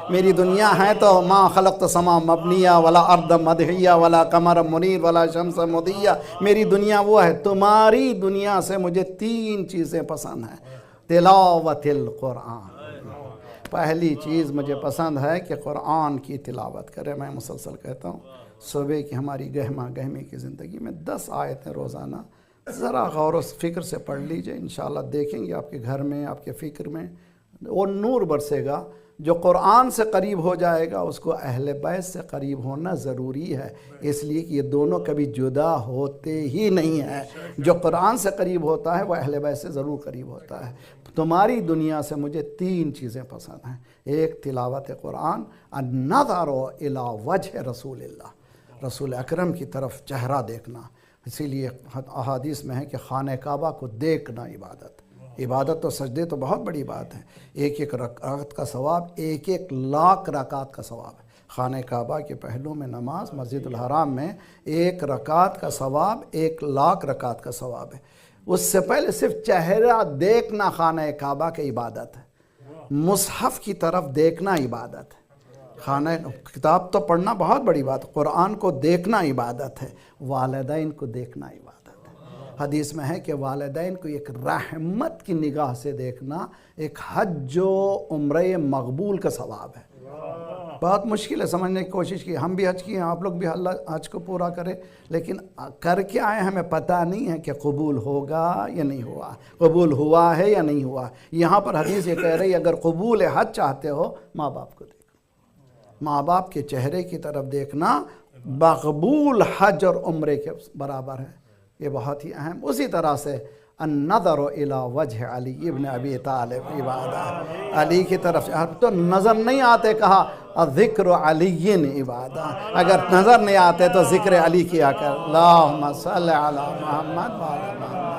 میری دنیا ہے تو ما خلقت سما مبنیہ ولا ارض مدحیہ ولا قمر منیر ولا شمس مضیہ، میری دنیا وہ ہے۔ تمہاری دنیا سے مجھے 3 چیزیں پسند ہیں۔ تلاوت القرآن، پہلی چیز مجھے پسند ہے کہ قرآن کی تلاوت کرے۔ میں مسلسل کہتا ہوں صبح کی ہماری گہما گہمی کی زندگی میں 10 آیتیں روزانہ ذرا غور و فکر سے پڑھ لیجئے، انشاءاللہ دیکھیں گے آپ کے گھر میں، آپ کے فکر میں وہ نور برسے گا۔ جو قرآن سے قریب ہو جائے گا اس کو اہل بیت سے قریب ہونا ضروری ہے، اس لیے کہ یہ دونوں کبھی جدا ہوتے ہی نہیں ہیں۔ جو قرآن سے قریب ہوتا ہے وہ اہل بیت سے ضرور قریب ہوتا ہے۔ تمہاری دنیا سے مجھے 3 چیزیں پسند ہیں۔ ایک تلاوت قرآن، النظر الی وجہ رسول اللہ، رسول اکرم کی طرف چہرہ دیکھنا۔ اسی لیے احادیث میں ہے کہ خانہ کعبہ کو دیکھنا عبادت تو سجدے تو بہت بڑی بات ہے۔ ایک ایک رکعت کا ثواب 1 لاکھ رکعت کا ثواب ہے۔ خانہ کعبہ کے پہلو میں نماز، مسجد الحرام میں 1 رکعت کا ثواب 1 لاکھ رکعت کا ثواب ہے۔ اس سے پہلے صرف چہرہ دیکھنا خانہ کعبہ کی عبادت ہے۔ مصحف کی طرف دیکھنا عبادت ہے۔ خانہ کتاب تو پڑھنا بہت بڑی بات ہے، قرآن کو دیکھنا عبادت ہے، والدین کو دیکھنا عبادت ہے۔ حدیث میں ہے کہ والدین کو ایک رحمت کی نگاہ سے دیکھنا ایک حج و عمرہ مقبول کا ثواب ہے۔ بہت مشکل ہے، سمجھنے کی کوشش کی، ہم بھی حج کیے ہیں، آپ لوگ بھی اللہ حج کو پورا کرے، لیکن کر کے آئے ہمیں پتہ نہیں ہے کہ قبول ہوگا یا نہیں ہوا، قبول ہوا ہے یا نہیں ہوا۔ یہاں پر حدیث یہ کہہ رہی ہے اگر قبول حج چاہتے ہو ماں باپ کو دیکھو، ماں باپ کے چہرے کی طرف دیکھنا مقبول حج اور عمرے کے برابر ہے۔ یہ بہت ہی اہم۔ اسی طرح سے النظر الی وجہ علی ابن ابی طالب عبادہ، علی کی طرف تو نظر نہیں آتے، کہا ذکر علی عبادہ، اگر نظر نہیں آتے تو ذکر علی کیا کر۔ اللہم صلی علی محمد وعلی محمد۔